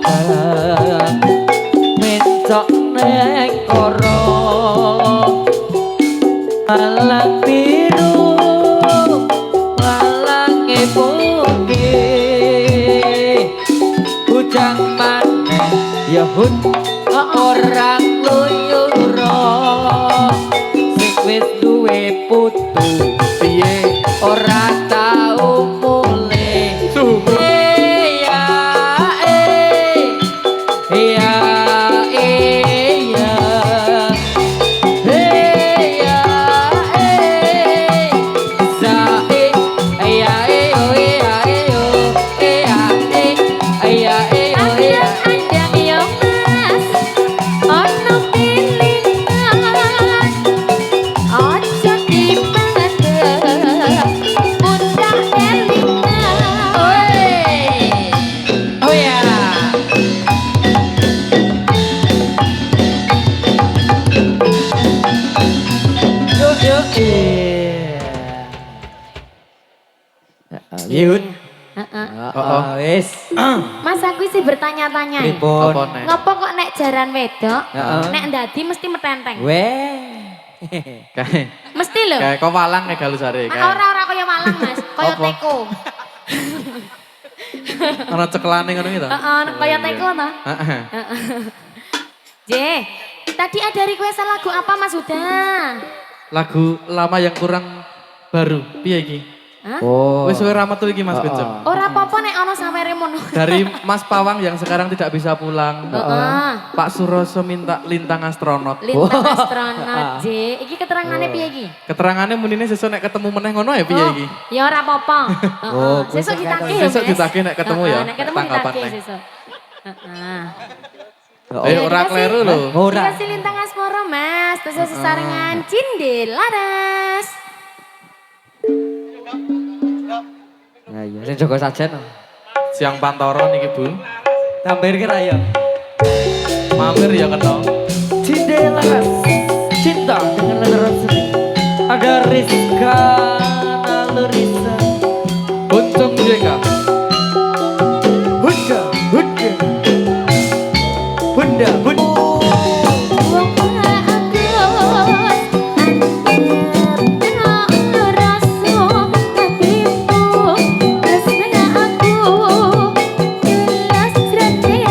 abang mencok neng koro malang biru malang putih bujang maneh ya hun orang luyuro sing wis duwe putu piye ora tau mulih iya iya iya iya zae iya iya iya iya iya iya Andang yo mas, ono pilihan, ojo dibandel, pundak elingan. oh ya yuk yuk Yun wis Mas aku sih bertanya-tanya. pripun Ngopo kok nek jaran wedok, nek ndadi mesti metenteng. weh Mesti lho. Kayak kok malang nek galusare kayak. Ora kaya malang Mas, kaya Apa? teko. Ana cekelane ngono iki to? Heeh, kaya teko to. Heeh. J, tadi ada request lagu apa Mas Huda? Lagu lama yang kurang baru. Piye iki? Hah? oh Wis suwe ra metu iki Mas Becem. Ora apa-apa nek ana sawere mono. Dari Mas Pawang yang sekarang tidak bisa pulang. Heeh. Pak Suroso minta lintang astronot. Lintang astronot J. Iki keterangane piye iki? Keterangane munine sesuk nek ketemu meneh ngono ya piye iki? Ya ora apa-apa. Heeh. Sesuk ditagih ya. Sesuk Mas. ditagih nek ketemu ya. Nek ketemu tanggal ditagih pateh. sesuk. Heeh. Eh ora kleru lho. ora Dikasih lintang asmara Mas, terus sesarengan cindil laras. ya iya sing jaga sajen Siang Pantoro niki Bu. tampir kira ya Mampir ya kena. Cindelas cinta dengan leteran seni ada Rizka Nalurisa Boncong JK. Hudga Hudga Bunda Bunda Wong bagus antep rasa hatimu tresna aku jelas jrene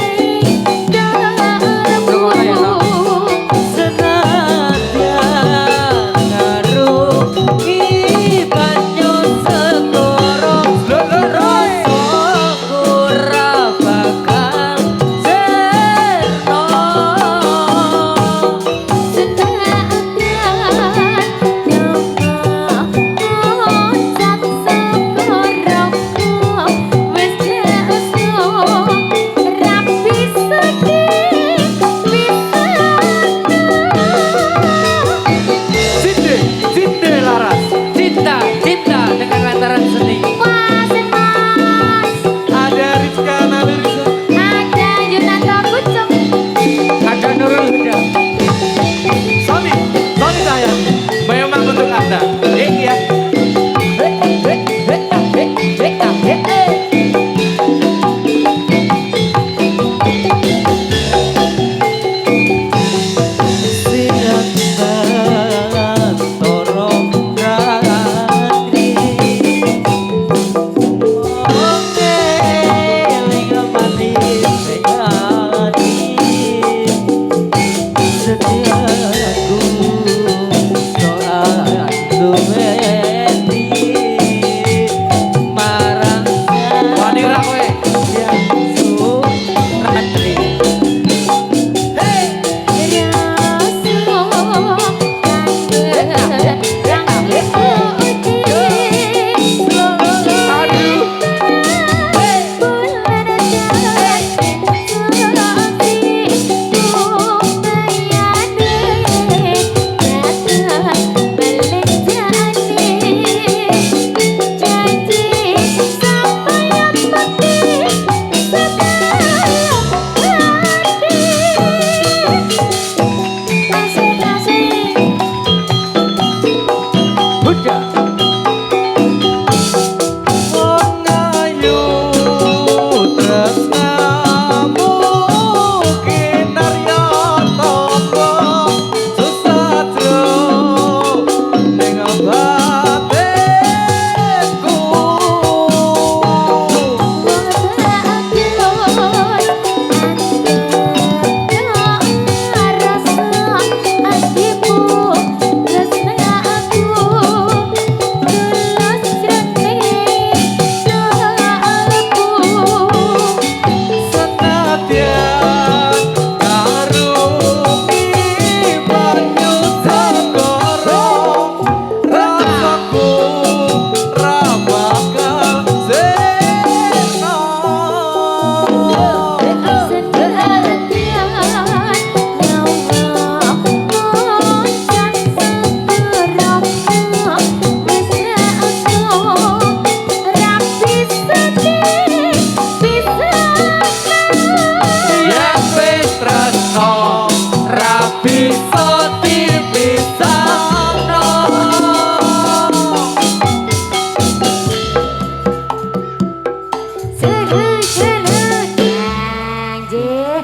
darahku. senadyan karo banyu segoro rasa ora bakal serno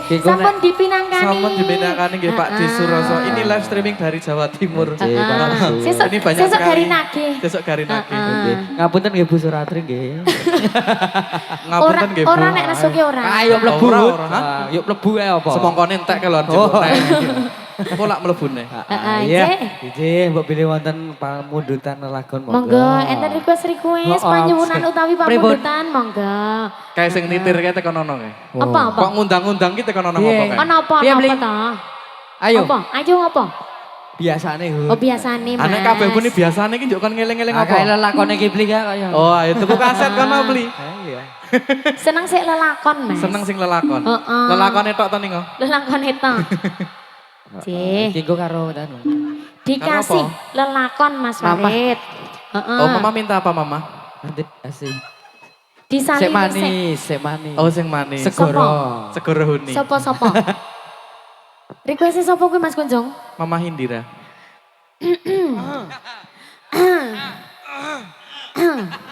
Kengko sampun dipinangkani. Sampun dibinangkani nggih Pak di Suroso. Ini live streaming dari Jawa Timur. Sesuk Ini banyak sesuk sekali. dari Nage. Sesuk dari Nage. Nggih. Ngapunten nggih Bu Suratri nggih. Ngapunten nggih Bu. Ora nek nesuke ora. Ayo mlebu. Ora, ora. Ah, yuk mlebu ae apa? Semongkone entek kelon Oh. jebuk nek. Apa lak mlebune? Iya. Cek. Iji, mbok pilih wonten pamundutan lelagon Monggo, enten request Oh, panyuwunan utawi pripun? pamundutan, monggo. Kayak sing nitir kayak tekan ono kae. Apa? Kok ngundang-ngundang ki tekan ono Iya. apa kae? Ono apa Piye, apa Bling? ta? Ayo. Apa? Ayo apa? Biasane Hun. Oh biasane Mas. Anek kabeh pun biasane ki njuk kon ngeling-eling Ah, kayak apa? lelakone Kipli kaya. Oh, ayo tuku kaset kono beli. Iya. Seneng sik lelakon, Mas. Seneng sing lelakon. Heeh. Lelakone tok to ningo. Lelakon itu. Cih, Iki engko karo anu. dikasih lelakon Mas Mama. Farid. Heeh. Oh, mama minta apa mama? Nanti kasih. Disalini Sek manis, sek manis. Oh, sing manis. Segoro. Segoro huni. Sopo-sopo? Request sopo kuwi Mas Kunjung? Mama Hindira.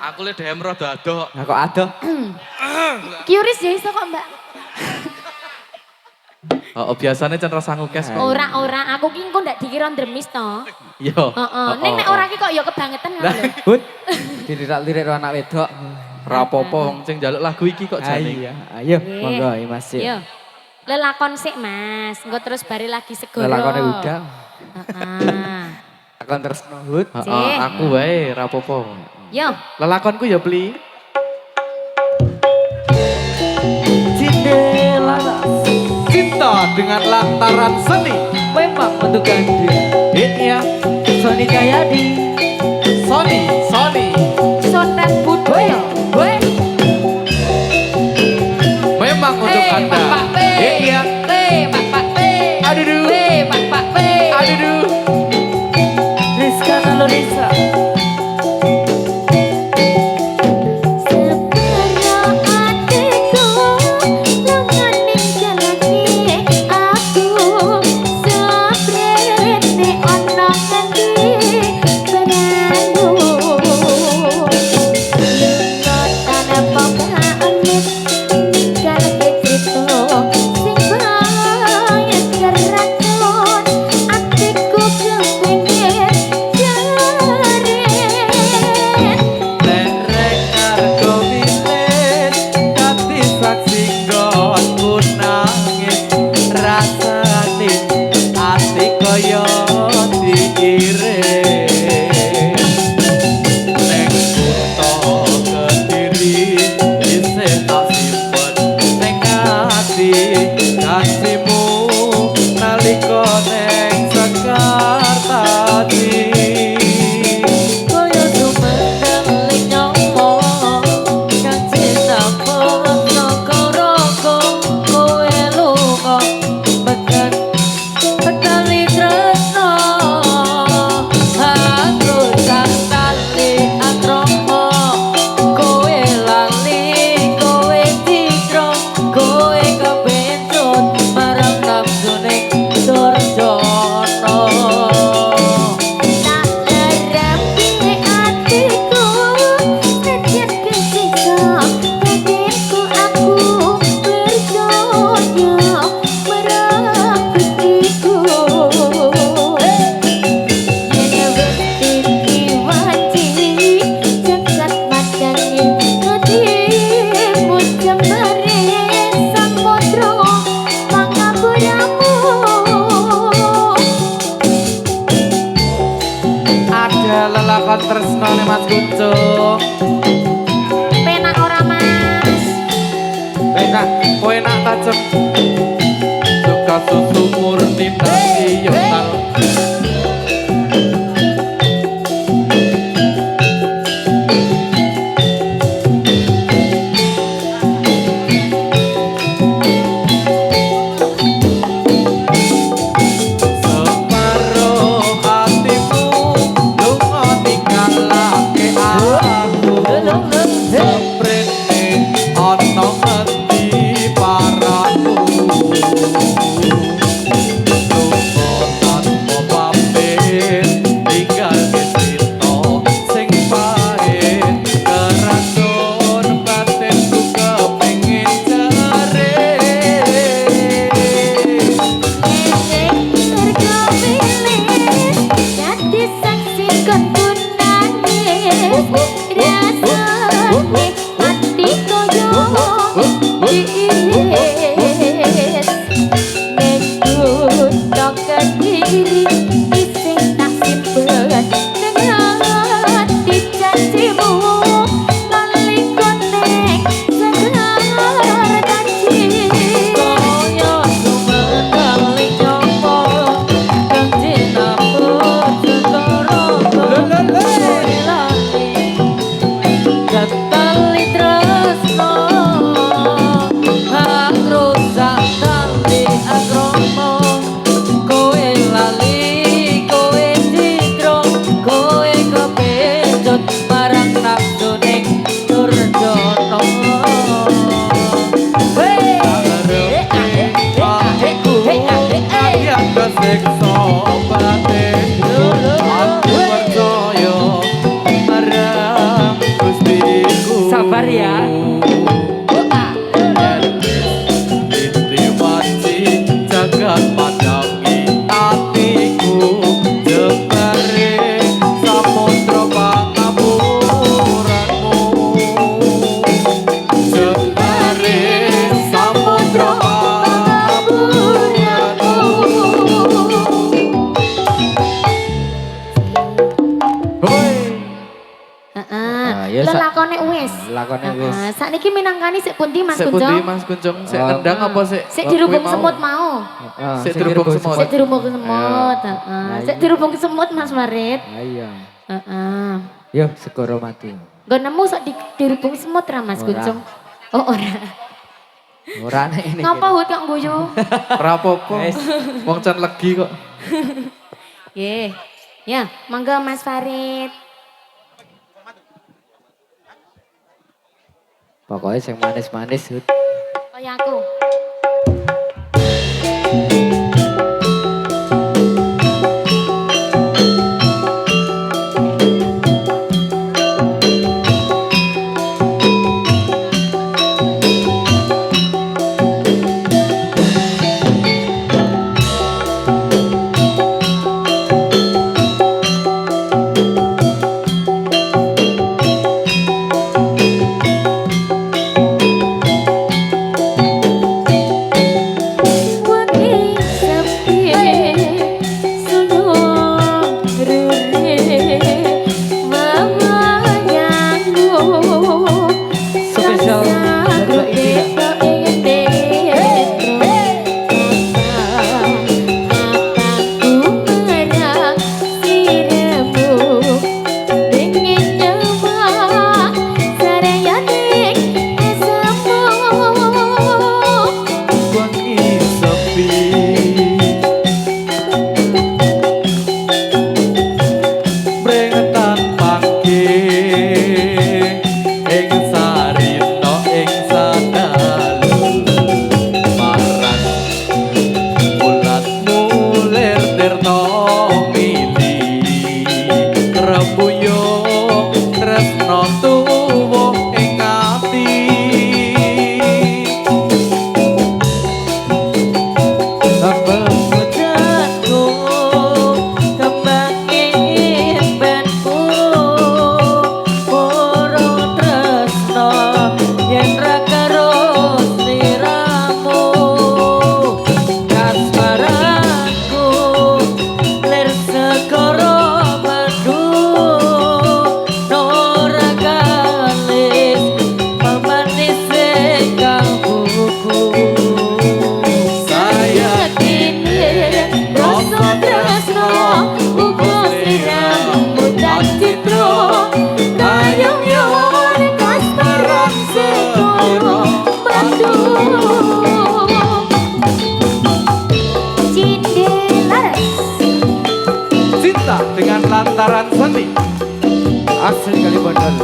Aku le DM rada adoh. Nah kok adoh? Curious ya iso kok, Mbak. Oh, biasanya cendera sangu kes kok. Ora, aku ki engko ndak dikira ndremis to. Yo. Heeh. Ning nek ora ki kok ya kebangetan ngono lho. Hut. Dilirik-lirik karo anak wedok. Rapopo wong sing njaluk lagu iki kok jane. Iya, ayo Nggih. monggo Mas. Yo. Lelakon sik Mas, engko terus bare lagi segoro. Lelakone udah. Heeh. Akon tresno Hut. Heeh, aku wae rapopo. Yo, Lelakonku ya beli. Jendela Cinta dengan lantaran seni. memang untuk Anda. Iya. Sony Jayadi. Sony. Sondan Budoyo. Weh. Memang untuk Anda. Pak P. Iya. P, Pak P. Aduh. P, Pak P. Aduh. Rizka Nalurisa. Lerek kargo wilis dadi saksi nggonku nangis rasane ati kaya diirit nek kutha Kediri isih tak simpen ning ati kasihmu nalika ning Jakarta kaya sumeneng nyomo kang sinapun roko kowe lunga mekan petali tresno aku tak tali atromo kowe lali kowe tikro kowe kebencut marang nafsu ning durjana. Ada lelakon tresno nih Mas Kuncung. Penak ora Mas? Enak, kowe enak tajem. Suka susu murni nasional. Separuh hatimu lunga ninggalake aku. Seprene ana ngendi paraku. Lunga tanpa pamit tinggal cerita sing pahit keracun batinku kepengin cerit. siksa batin aku percaya marang Gustiku. Sabar ya. Jagat pandangi atiku jembare samudra pangapuranmu jembare samudra pangapuranmu. Hoi ya, Lelakone wis. Lakone wis. Sakniki minangkani sik pundi Mas Sik pundi Kunjung? Mas Kunjung? Sik endang apa sik? Sik dirubung semut mau. Sik dirubung semut. Sik dirubung semut. Sik dirubung semut Mas Farid. Ayo. Heeh. Yo sekoro mati. Nggo nemu sok dirubung semut ra Mas Ora. Kunjung? Oh ora. Ora nek ini. Ngapa hut kok guyu? Ora apa-apa. Wong can legi kok. Nggih. Ya, monggo Mas Farid. Pokoknya yang manis-manis Hut. Kaya aku. lantaran seni asli kali bandel.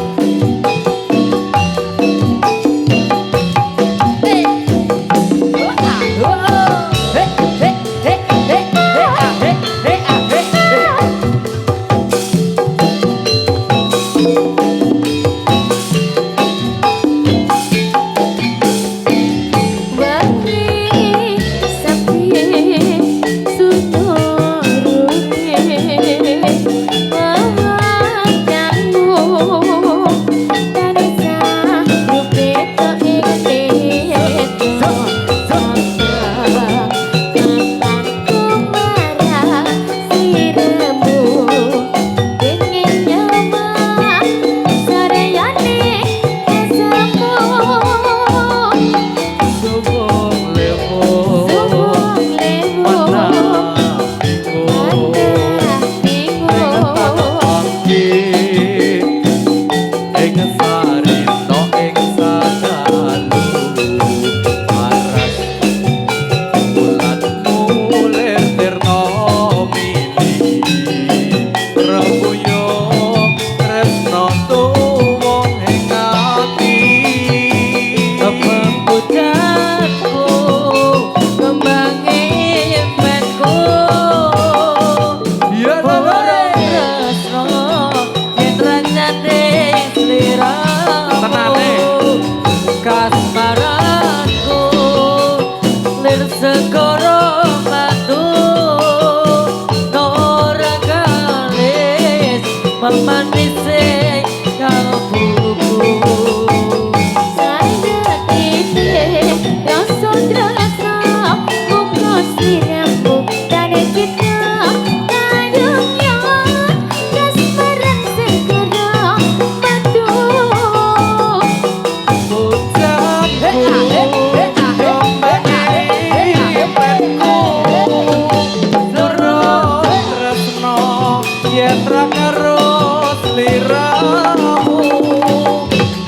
segoro matu nora kalis memanise kalbuku saya titip rasa rasa buka siramu dan cinta kayunya kasmaran segera madu yen ra karo sliramu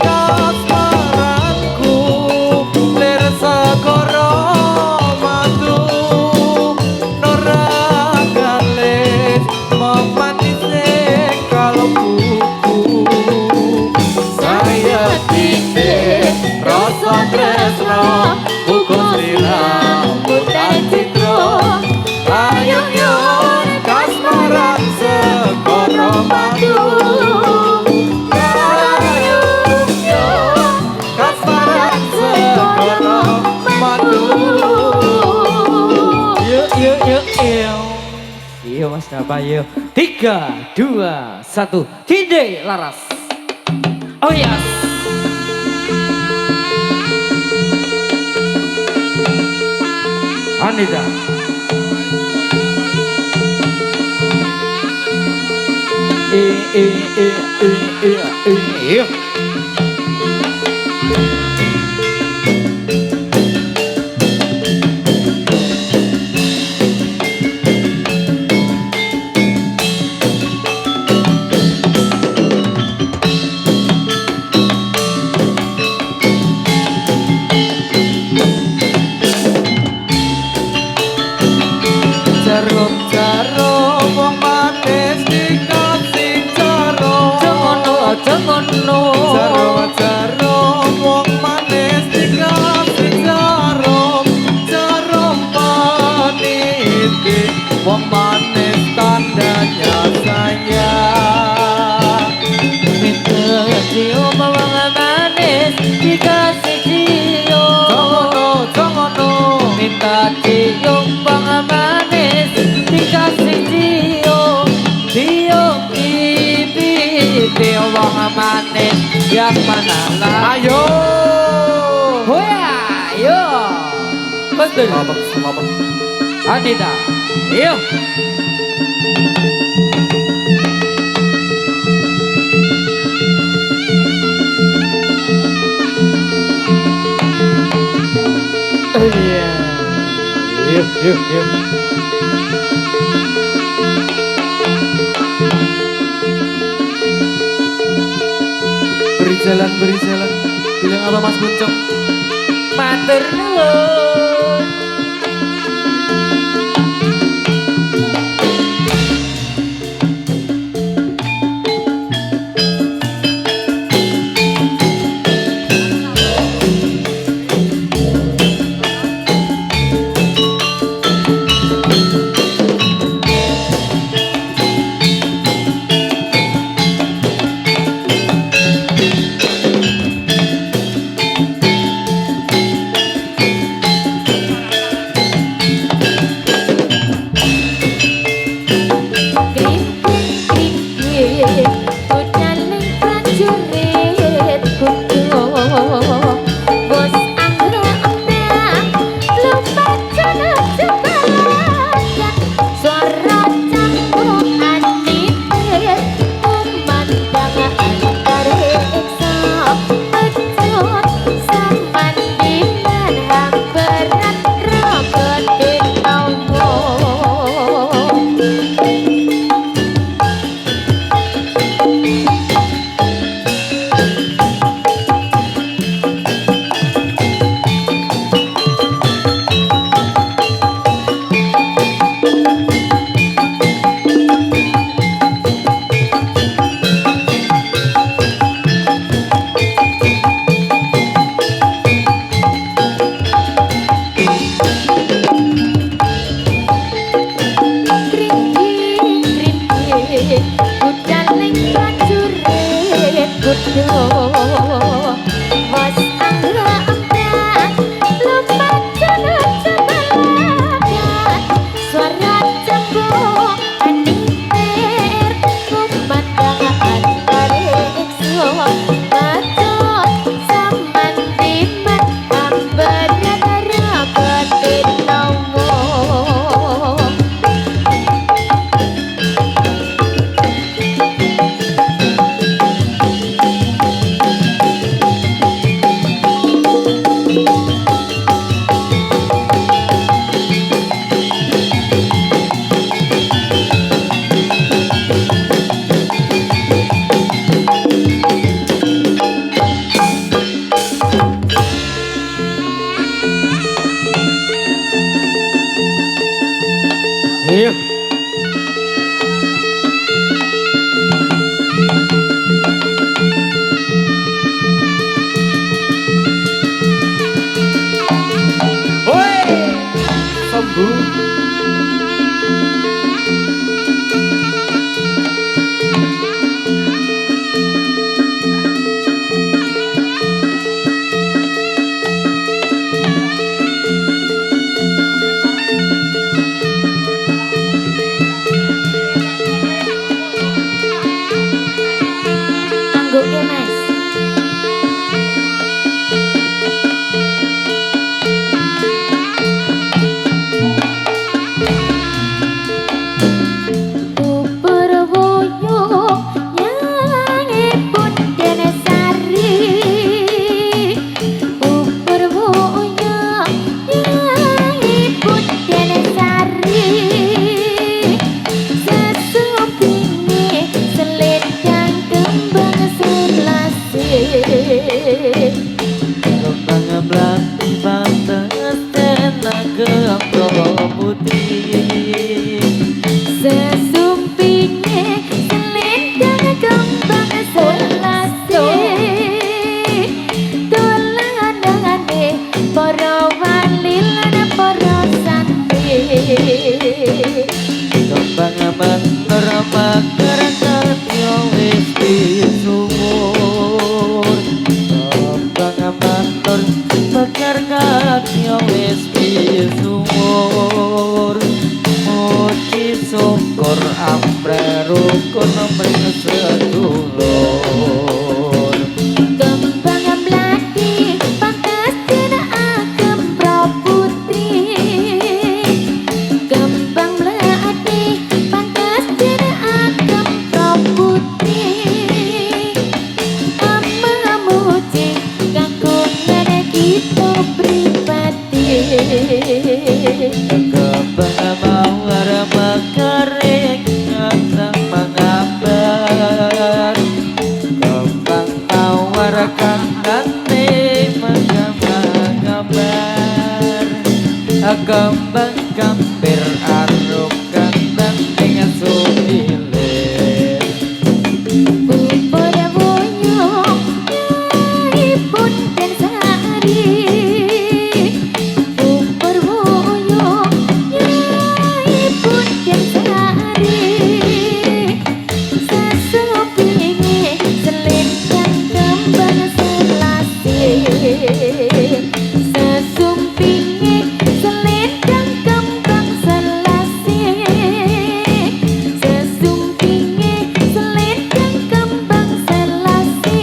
kasmaranku lir segara madu nora galis memanise kalbuku saya titip rasa tresno uga sliramu dan citra ayo yen kasmaran segara madu ayo yen kasmaran segara madu yuk iya mas apa yuk 3, 2, 1 Tinde Laras oh yes Anita jarum wong manis dikasih jarum jarum wong manis dikasih jarum manis wong manis tandanya sayang minta cium bawang manis dikasih cium jangan minta cium bawang manis dikasih cium pipi bawang manis yang mana lah ayo hoya ayo betul selamat Anita ayo yuk beri jalan bilang apa Mas Buncok matur nuwun Was anggra empat lompat jalan sebelah Iya. Angguke Mas. Kembang melati pantas tenaga putih. Sesumpinge selendang kembang selasi dolanane para wali lan para santri. Kembang menur makar katyo wis sumur. Kembang menur makar katyo wis sumur. Moci syukur amre rukun mring sedulur. Kembang melati pantas dina agem praputri. Kembang melati pantas dina agem praputri. Amma muji kagungan kita pribadi. Kembang mawar mekaring ngasang mengabar. Kembang mawar kangkane mengabar. Kembang kampir aruk kembang dengan sumilir. Bubur boyo nyai pun dan sari. Bubur boyo nyai pun dan sari. Sesupinge selendang kembang selasi. Sesumpinge selendang kembang selasi. Sesumpinge selendang kembang selasi.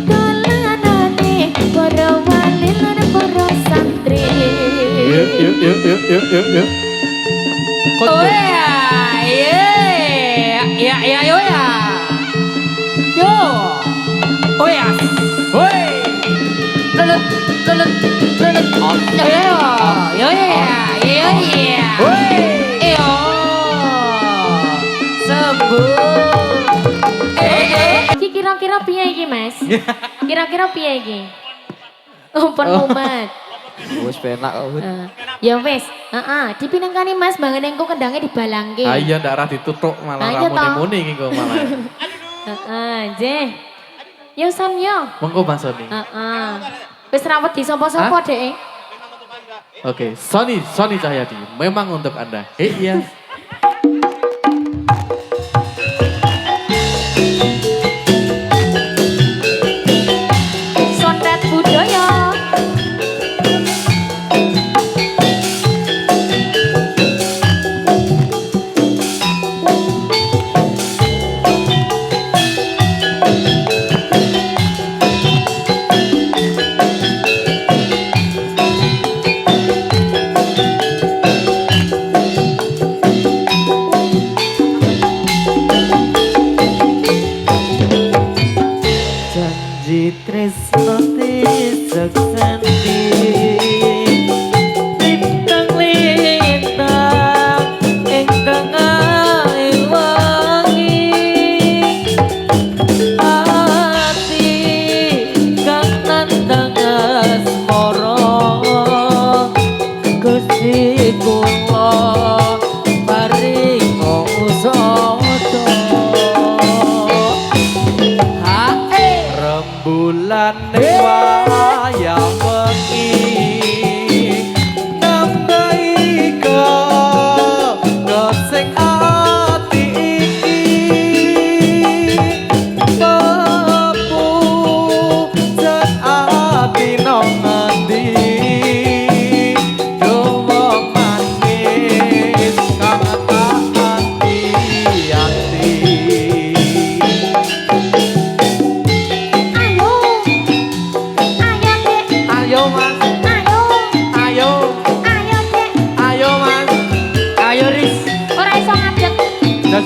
Dolanane para wali lan para santri. Yuk. Oh ya, ya, yo ya. Yo. Oh ya. Woi. Lelet. Oh, yo ya. Woi. Yo. Sembuh. Iki kira-kira piye iki, Mas? Kira-kira piye iki? Umpun mumet. Wis penak kok. Ya wis, dipinengkani Mas bangen engko kendangnya dibalangke. Ayo ndak ra ditutuk malah Ayo, toh. ramune-muni iki kok malah. Jeh. Yo Son yo. Monggo Mas Sony. Wis ra wedi sapa-sapa, Dek. Oke, Sony Cahyadi, memang untuk Anda. Iya. Sondet budaya. Janji tresno disaksanti. Lintang-lintang ingkang wangi. Ati kang nandang asmara Gusti kula.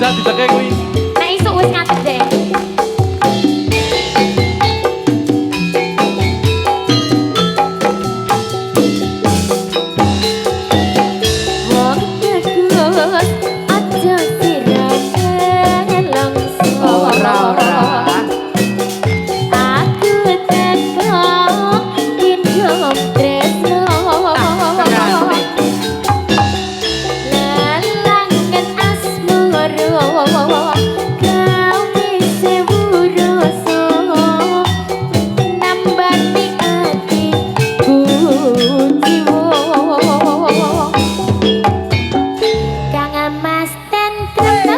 sejati dake kuwi. Nek isuk wis ngadeg deh. Wong tegus aja sirane langsung. Ora. Aku teko indom tresno. Lalangan asmoro kau bisa buroso nambani hatiku jiwo kang mas tentrem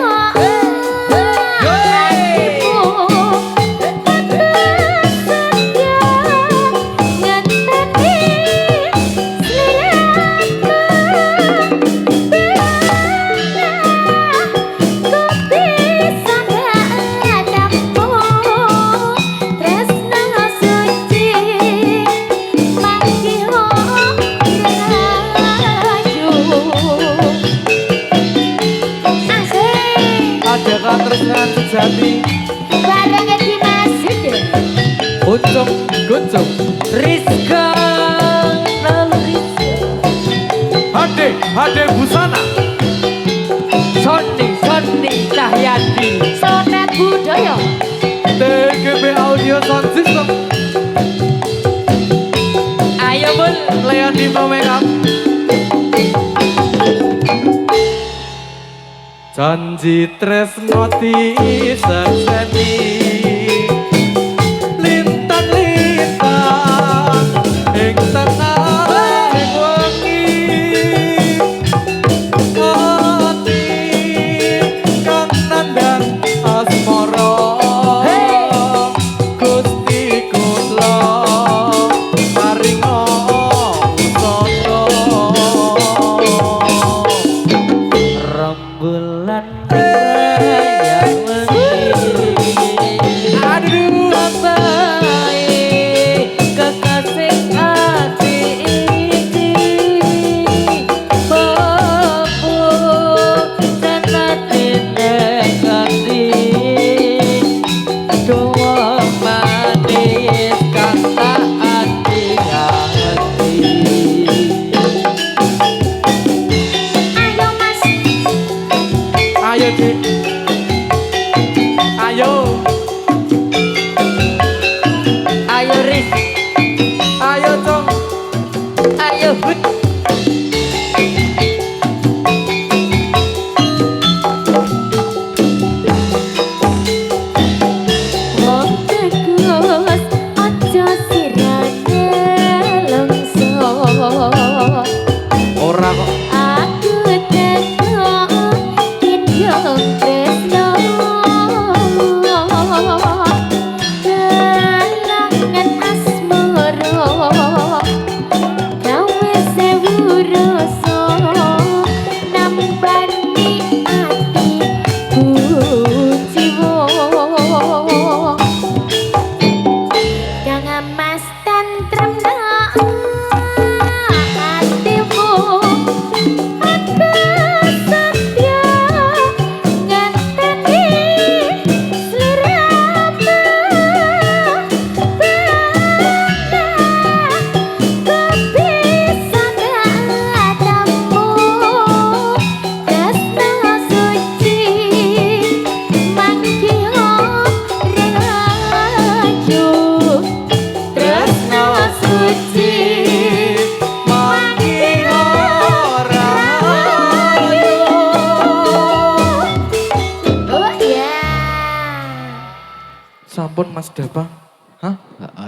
hatiku setia ngenteni Ada katresnan sejati. Ucap gucap. Rizka lalu Rizka Hade busana. Sony Cahyadi Sonet budaya TGB Audio Sound System. Ayo bul Leon Dimo Makeup. Janji tresno disekseni lintan-lintan ing tengahing wengi ati kang nandang asmara Gusti kula paringa usana rembulan yang aduh baik kekasih hati ini Bapu dan hati nekati Dua manis kata hati-hati ayo mas ayo dik ayo Ayo Riz, ayo cong ayo Bud wong tegus aja sirane langsung ora kok aku teko indom tresno lalangan asmoro kau bisa buroso nambani hatiku jiwo kang mas tentrem hatimu aku setia ngenteni sliramu kepisan hatamu tresno suci mangkiho rahayu tresno suci mangi ora oh ya sampun Mas Dapa. Hah?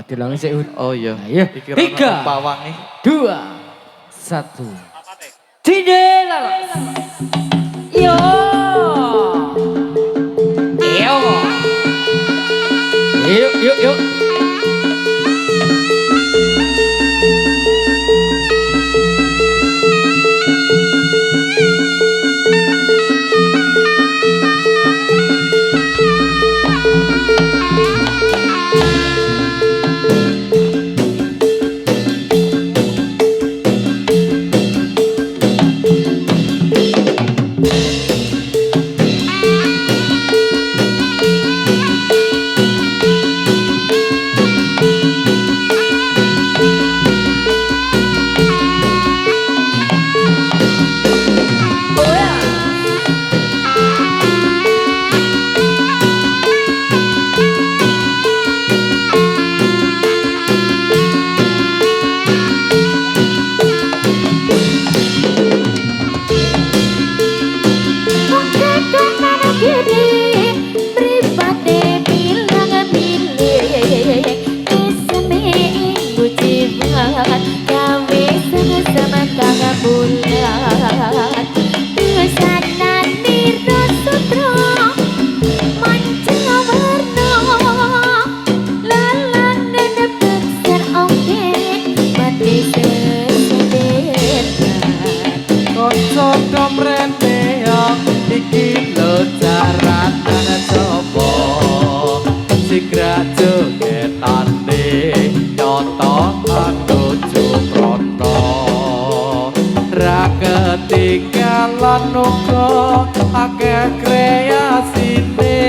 Dilangi sih Ud. Oh iya. Ayo, Iki rono 3, pawange. 2, 1 Cinde lalas Yo Yo Yuk bulan kesanan niro sutro manca warna lalang dan bekser oke mati sesedetan Konco domrene yang iki lo jaratan coba Sigra jogetane nyoto menuju prono Ra ketinggalan uga akeh kreasine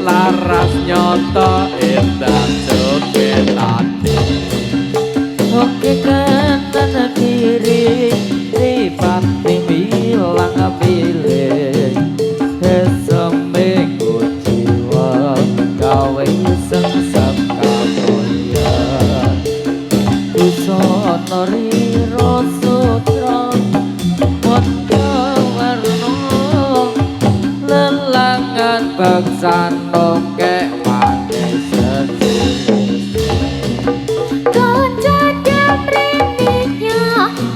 Laras nyoto endah jogetane Oke kanan kiri Ripati bilang pilih Seminggu jiwa Gawe sengsap kapoya Kusono riro sutra Moto warno Lelangan baksan oke manis sejenis konco damreninya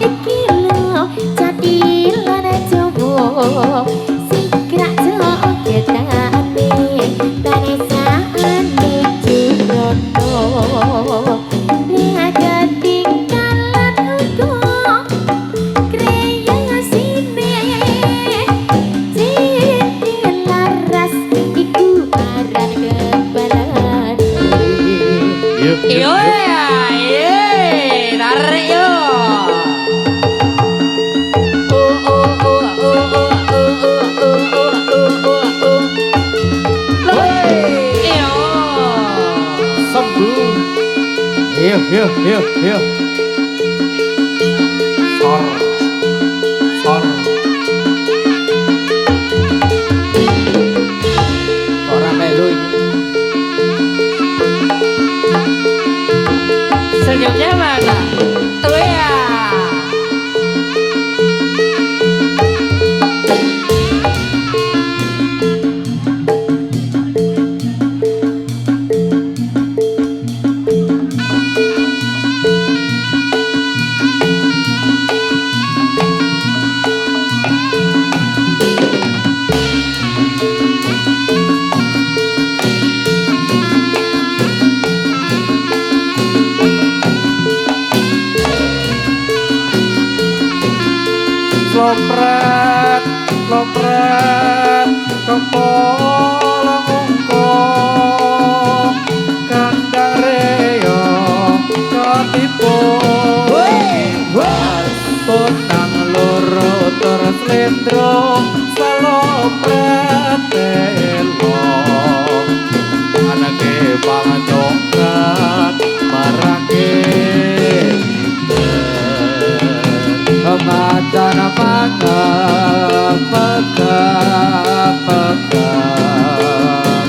iki lo jadilan coba sikrak jogetane tane saane jubrono raga tinggalan uga kreasine cinti laras iku aran kebalan Yo ya, ye, tarik yo. Sembuh Yo. Sor Sor Orang melu ini. Senyumnya mana? Oh ya. Lopret kepala mungko kandang reyo katipu Ponang loro terslendro salopret telo anake pangcongkat marake Macan pegang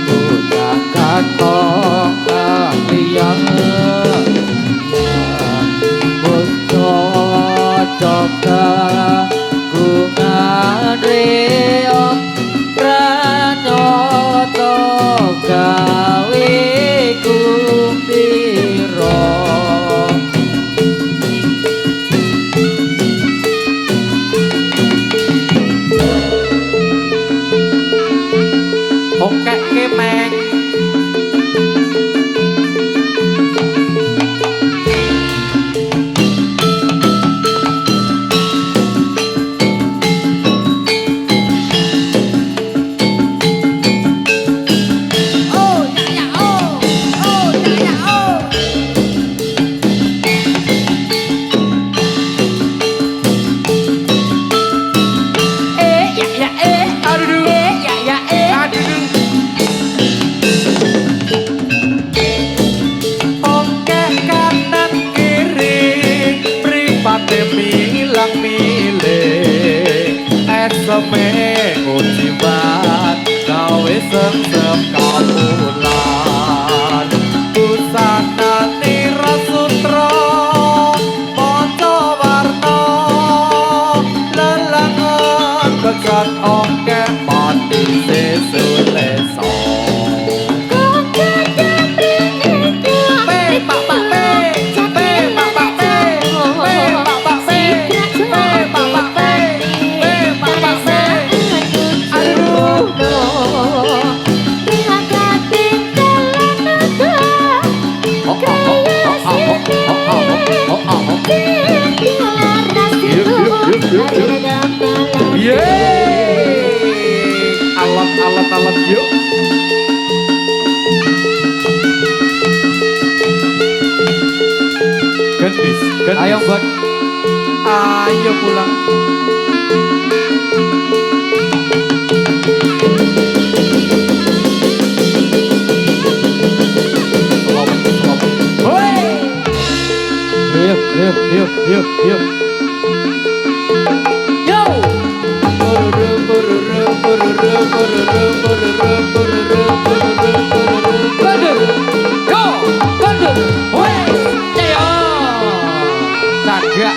Punya kantong kalian Untuk coba bunga reok Pranyoto gawe kumpiro Oke kemeng seminggu jimat gawe sesep kapulan busana tira sutra moco warna lelangan bekat oke mati sesuleso Yuk. Gendis, gendis. Ayo buat Ayo pulang. yuk yuk yuk yuk yuk. Yo. Bandur. Go. Bandur. Wes. Ayo. Cagak.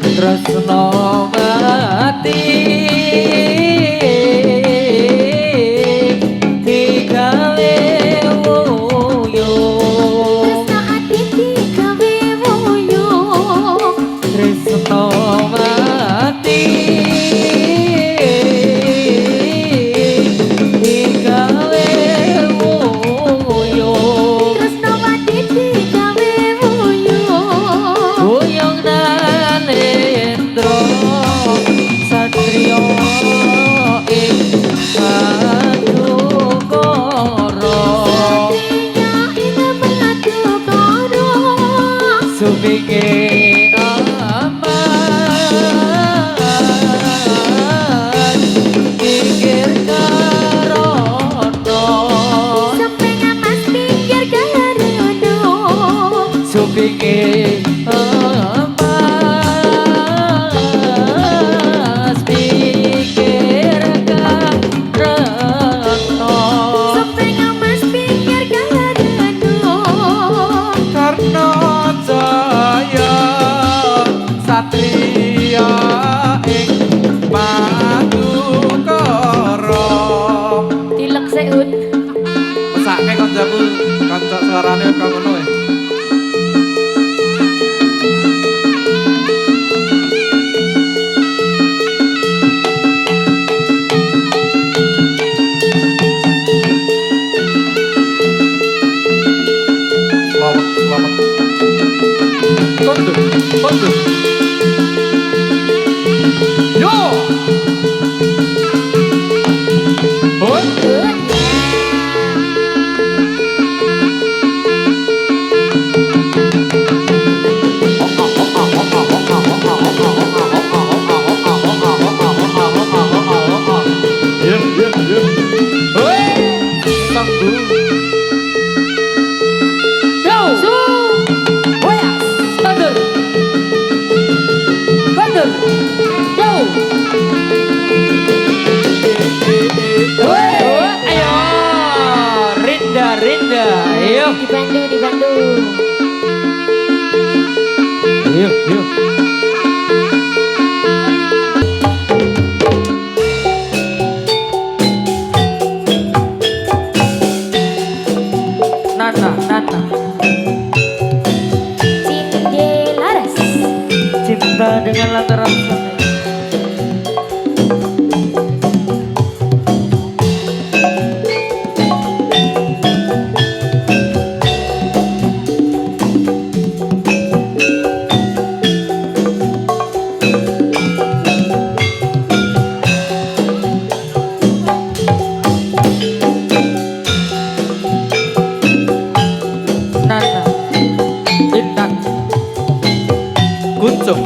Tresno mati digawe woyo Tresno mati digawe woyo Boyong Nalendra Satrio ing Padukara Supinge aman Pinggir karono Supinge aman Pinggir karono Karna Jaya Satria ing Padukara. Tilek seut. Mesake kancaku, kanca suarane kok ngono ya. Selamat, selamat. Kondu, kondu. Yo. Hoi. Dibantu. Yuk, yuk. Nana. Cinde Laras. Cinta dengan latar sungai. Nana, Intan, Kuncung.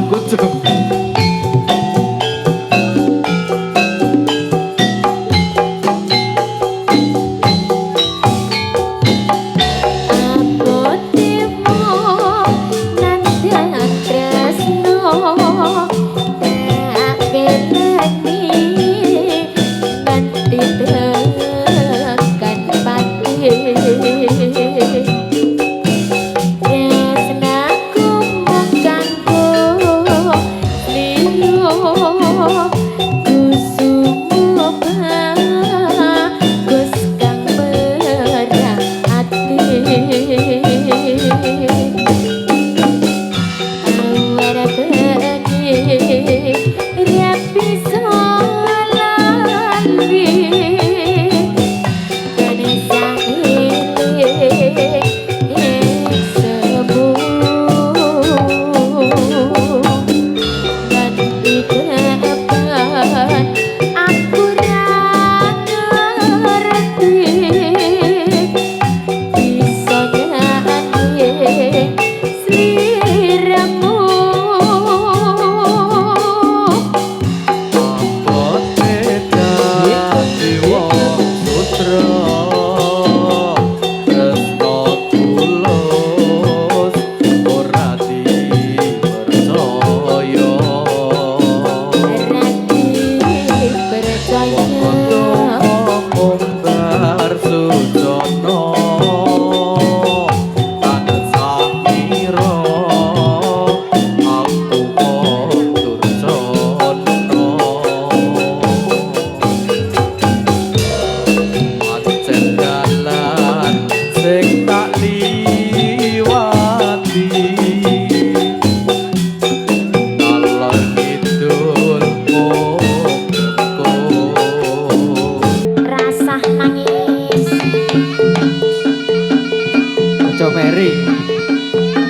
Ferry.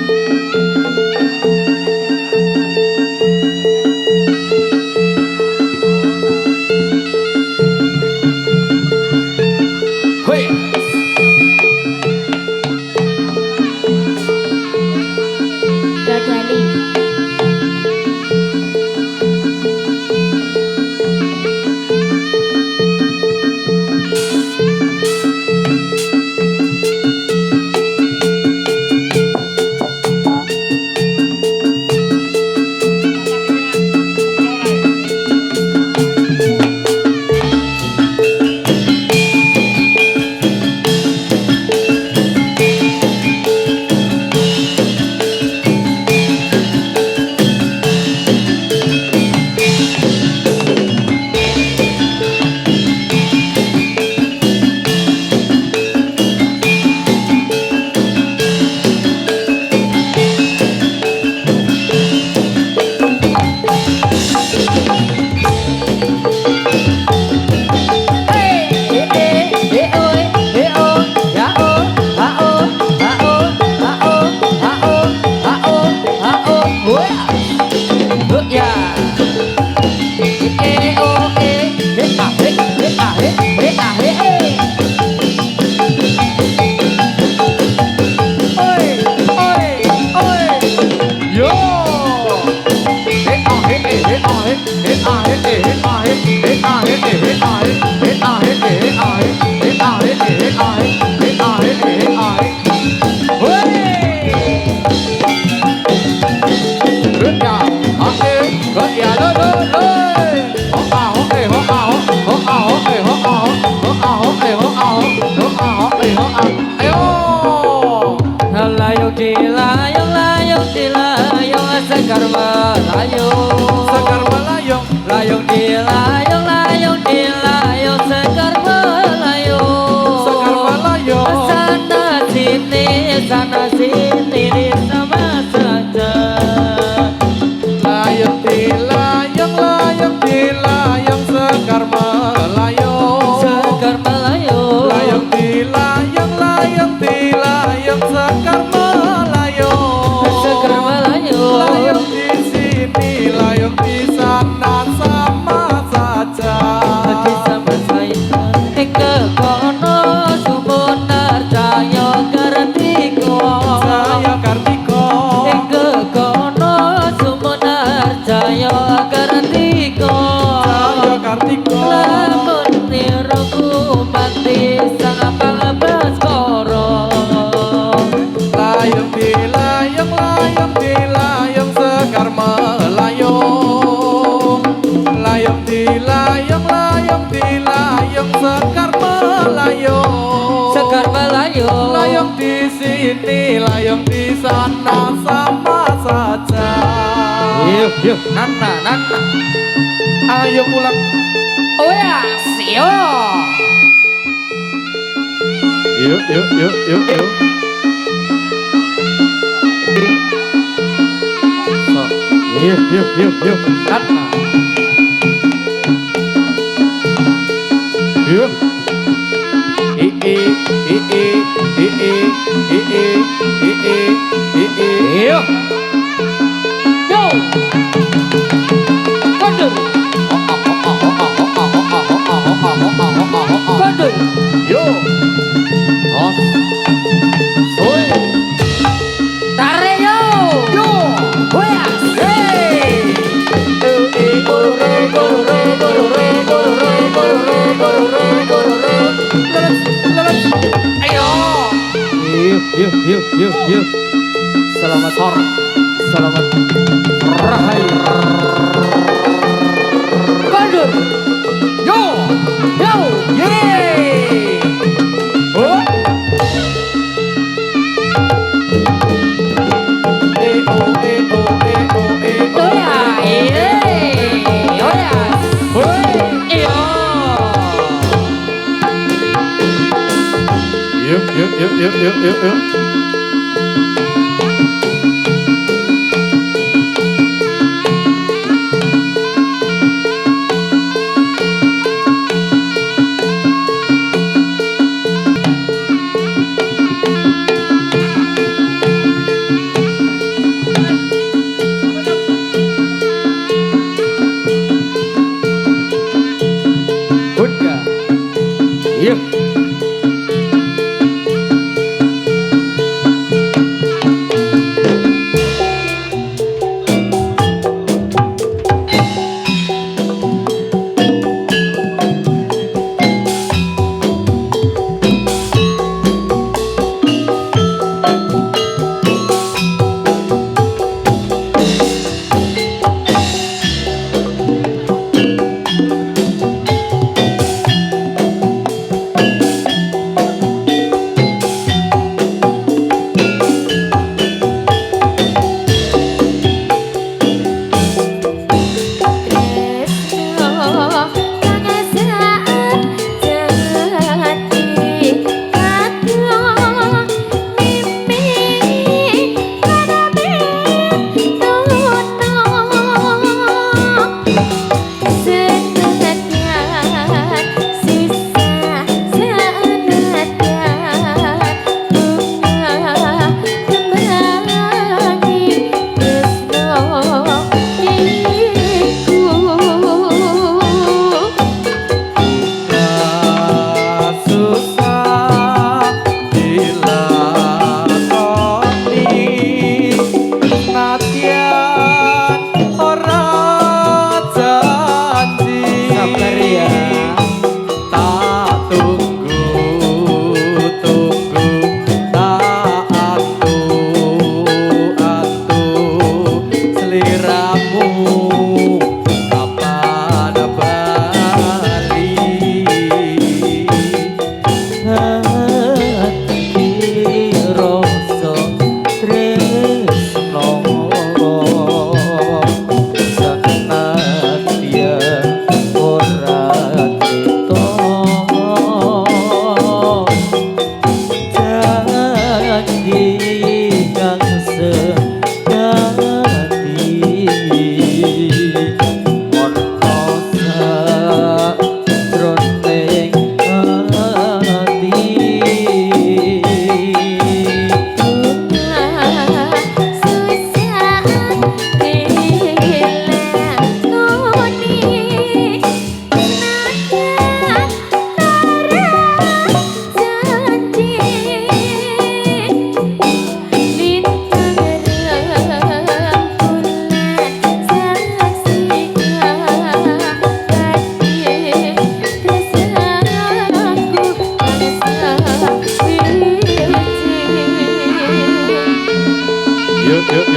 Hoi. Dadali. Sekar melayung, Sekar melayung, layung dilayung, layung dilayung, sekar melayung, sekar melayung. sana sini sama saja. Layung dilayung, layung dilayung, sekar melayung. Sekar melayung, Layung dilayung, layung dilayung, sekar melayung. sekar melayung, Layung di sini, layung di sana sama saja. lagi sama saya. Ke kono sumunar cahyo kartiko. Saya Kartiko, Ke kono sumunar cahyo kartiko. saya Kartiko. Lamun niroku mati sapang baskoro. Layung dilayung, layung dilayung, sekar melayung. Layung dilayung, layung dilayung, sekar melayung. Sekar melayung, Layung di sini, layung di sana sama saja. yuk yuk nana nana. Ayo pulang. Oh ya, sio. Yuk, yuk, yuk, yuk, yuk. Yuk yuk yuk yuk nana. Yuk. Yuk. Yo. Kondor. Kondor. Yo. Oh. Soy. Tare yo. Yo. Hoyas. Hey. Ayo. Yuk yuk yuk yuk. Selamat sore. Selamat rahayu. Kondor. Yo. Yo. Yeay. Oh. Yoya. Yoyas. Yo. Yuk, yuk, yuk, yuk, yuk, yuk, yuk.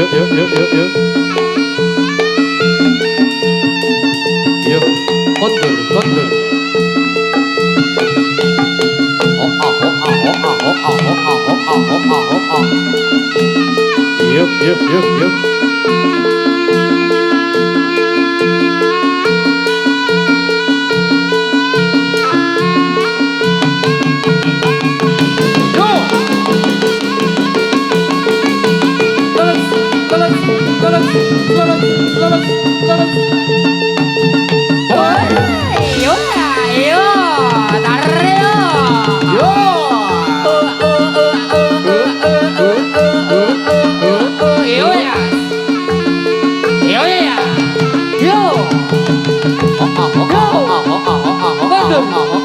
yuk. Yuk, kondur. Yuk. Yo, yo, tarik yo. Yo ya. Yo ya. Yo. Kondur.